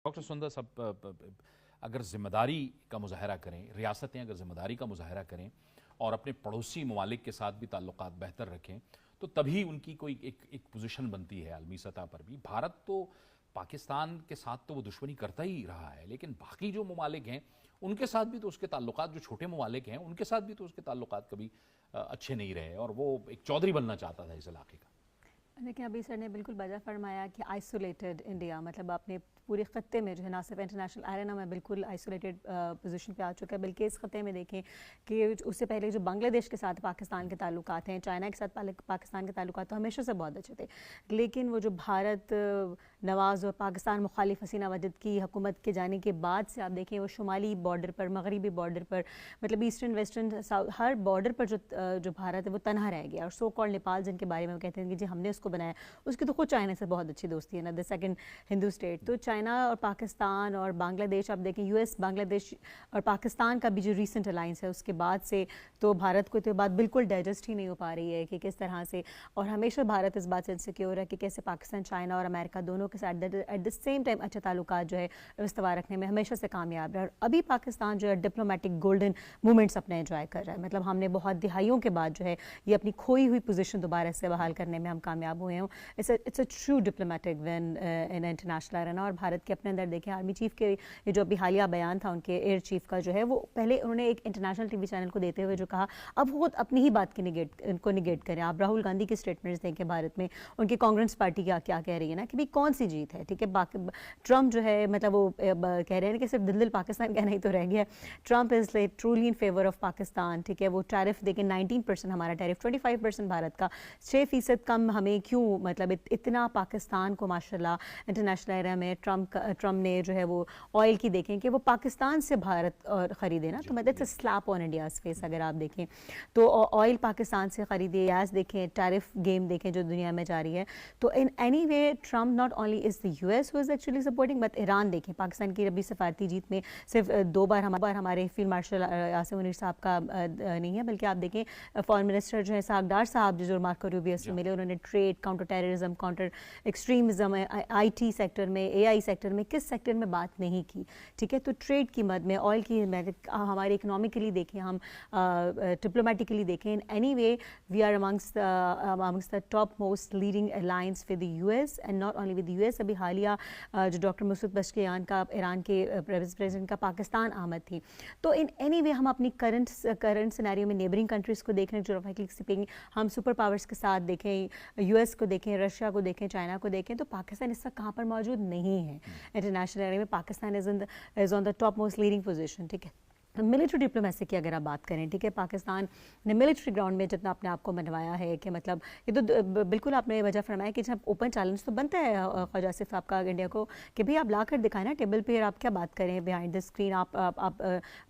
Doctor سندر صاحب اگر ذمہ داری کا مظاہرہ کریں، ریاستیں اگر ذمہ داری کا مظاہرہ کریں اور اپنے پڑوسی ممالک کے ساتھ بھی تعلقات بہتر رکھیں تو تبھی ان کی کوئی ایک پوزیشن بنتی ہے عالمی سطح پر بھی۔ بھارت تو پاکستان کے ساتھ تو وہ دشمنی کرتا ہی رہا ہے، لیکن باقی جو ممالک ہیں ان کے ساتھ بھی تو اس کے تعلقات، جو چھوٹے ممالک ہیں ان کے ساتھ بھی تو اس کے تعلقات کبھی اچھے نہیں رہے، اور وہ ایک چودھری بننا چاہتا تھا اس علاقے کا۔ لیکن ابھی سر نے بالکل بجا فرمایا کہ آئسولیٹڈ انڈیا، مطلب اپنے پورے خطے میں جو ہے نہ صرف انٹرنیشنل ایرینا میں بالکل آئسولیٹڈ پوزیشن پہ آ چکا ہے، بلکہ اس خطے میں دیکھیں کہ اس سے پہلے جو بنگلہ دیش کے ساتھ پاکستان کے تعلقات ہیں، چائنا کے ساتھ پاکستان کے تعلقات تو ہمیشہ سے بہت اچھے تھے، لیکن وہ جو بھارت نواز اور پاکستان مخالف حسینہ وجد کی حکومت کے جانے کے بعد سے آپ دیکھیں وہ شمالی بارڈر پر، مغربی بارڈر پر، مطلب ایسٹرن ویسٹرن ہر بارڈر پر جو بھارت ہے وہ تنہا رہ گیا۔ اور سو کالڈ نیپال جن کے بارے میں وہ کہتے ہیں کہ جی ہم نے اس کو بنایا، اس کی تو خود چائنا سے بہت اچھی دوستی ہے نا، دا سیکنڈ ہندو اسٹیٹ۔ تو چائنا اور پاکستان اور بنگلہ دیش آپ دیکھیں، یو ایس بنگلہ دیش اور پاکستان کا بھی جو ریسنٹ الائنس ہے اس کے بعد سے تو بھارت کو تو بات بالکل ڈائجسٹ ہی نہیں ہو پا رہی ہے کہ کس طرح سے، اور ہمیشہ بھارت اس بات سے انسیکیور ہے کہ کیسے پاکستان، چائنا اور امریکہ دونوں کے ساتھ ایٹ دا سیم ٹائم اچھے تعلقات جو ہے استوار رکھنے میں ہمیشہ سے کامیاب ہے۔ اور ابھی پاکستان جو ہے ڈپلومیٹک گولڈن مومنٹس اپنے انجوائے کر رہا ہے، مطلب ہم نے بہت دہائیوں کے بعد جو ہے یہ اپنی کھوئی ہوئی پوزیشن دوبارہ سے بحال کرنے میں ہم کامیاب ہوئے ہیں۔ It's a true diplomatic win in international arena. اور بھارت کے اپنے اندر دیکھیں آرمی چیف کے یہ جو ابھی حالیہ بیان تھا ان کے ایئر چیف کا جو ہے، وہ پہلے انہوں نے ایک انٹرنیشنل ٹی وی چینل کو دیتے ہوئے جو کہا اب وہ اپنی ہی بات کو نگیٹ کریں۔ آپ راہل گاندھی کی اسٹیٹمنٹس دیکھیں بھارت میں، ان کی کانگریس پارٹی کیا کہہ رہی ہے نا کہ بھی کون سی جیت ہے، ٹھیک ہے۔ ٹرمپ جو ہے مطلب وہ کہہ رہے ہیں کہ صرف دل پاکستان کہنا ہی تو رہ گیا ہے۔ Trump is like truly in favour of Pakistan, ٹھیک ہے۔ وہ ٹیرف دیکھیں 19% ہمارا ٹیرف، 25% بھارت کا، 6% کم ہمیں کیوں، مطلب اتنا پاکستان کو ماشاءاللہ انٹرنیشنل ایریا میں ٹرمپ نے جو ہے وہ آئل کی دیکھیں کہ وہ پاکستان سے بھارت خریدے نا، تو مطلب it's a slap on India's face اگر آپ دیکھیں تو، آئل پاکستان سے خریدے، گیس دیکھیں، ٹیرف گیم دیکھیں جو دنیا میں جاری ہے۔ تو ان any way Trump not only is the U S who is actually supporting, but Iran دیکھیں پاکستان کی ابھی سفارتی جیت میں صرف 2 بار ہمارے فیلڈ مارشل عاصم منیر صاحب کا نہیں ہے، بلکہ آپ دیکھیں فارن منسٹر جو ہے اسحاق ڈار صاحب جو مارکو روبیو سے ملے، انہوں نے trade, counter terrorism, counter extremism, I T sector میں، اے آئی سیکٹر میں، کس سیکٹر میں بات نہیں کی، ٹھیک ہے۔ تو ٹریڈ کی مد میں، آئل کی ہمارے اکنامکلی دیکھیں، ہم ڈپلومیٹکلی دیکھیں، in any way we are amongst the top most leading alliance with the U S, and not only with the U S. ابھی حالیہ جو ڈاکٹر مسعود پزشکیان کا ایران کے پریزیڈنٹ کا پاکستان آمد تھی، تو ان اینی وے ہم اپنی کرنٹ سینیریو میں نیبرنگ کنٹریز کو دیکھ رہے ہیں، جغرافیکلی اسپیکنگ ہم سپر پاورز کے ساتھ دیکھیں، یو ایس کو دیکھیں، رشیا کو دیکھیں، چائنا کو دیکھیں، تو پاکستان اس وقت کہاں پر موجود نہیں ہے انٹرنیشنل ایریا میں۔ Pakistan is on the top most leading position, ٹھیک ہے۔ ملٹری ڈپلومیسی کی اگر آپ بات کریں، ٹھیک ہے، پاکستان نے ملٹری گراؤنڈ میں جتنا اپنے آپ کو منوایا ہے کہ مطلب یہ تو بالکل آپ نے وجہ فرمایا کہ جب اوپن چیلنج تو بنتا ہے خواجہ آصف آپ کا انڈیا کو کہ بھئی آپ لا کر دکھائیں نا ٹیبل پہ، آپ کیا بات کریں بیہائنڈ دا اسکرین، آپ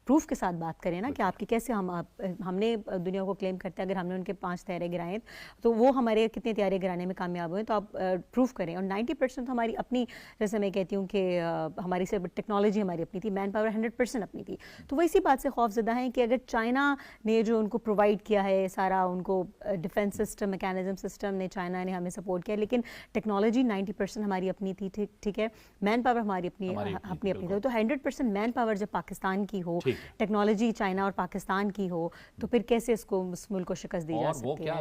پروف کے ساتھ بات کریں نا کہ آپ کی کیسے ہم نے دنیا کو کلیم کرتے ہیں اگر ہم نے ان کے 5 طیارے گرائے تو وہ ہمارے کتنے طیارے گرانے میں کامیاب ہوئے، تو آپ پروف کریں۔ اور 90% ہماری اپنی، جیسے میں کہتی ہوں کہ ہماری صرف ٹیکنالوجی ہماری اپنی تھی، مین پاور 100% اپنی تھی، تو وہ اسی بات سے خوف زدہ ہیں کہ اگر چائنا نے جو ان کو پرووائڈ کیا ہے سارا، ان کو ڈیفنس سسٹم، میکینزم سسٹم نے، چائنا نے ہمیں سپورٹ کیا، لیکن ٹیکنالوجی 90% ہماری اپنی تھی، ٹھیک ہے، مین پاور ہماری اپنی تھی، تو 100% مین پاور جب پاکستان کی ہو، ٹیکنالوجی چائنا اور پاکستان کی ہو، تو پھر کیسے اس ملک کو شکست دی جا سکتی ہے۔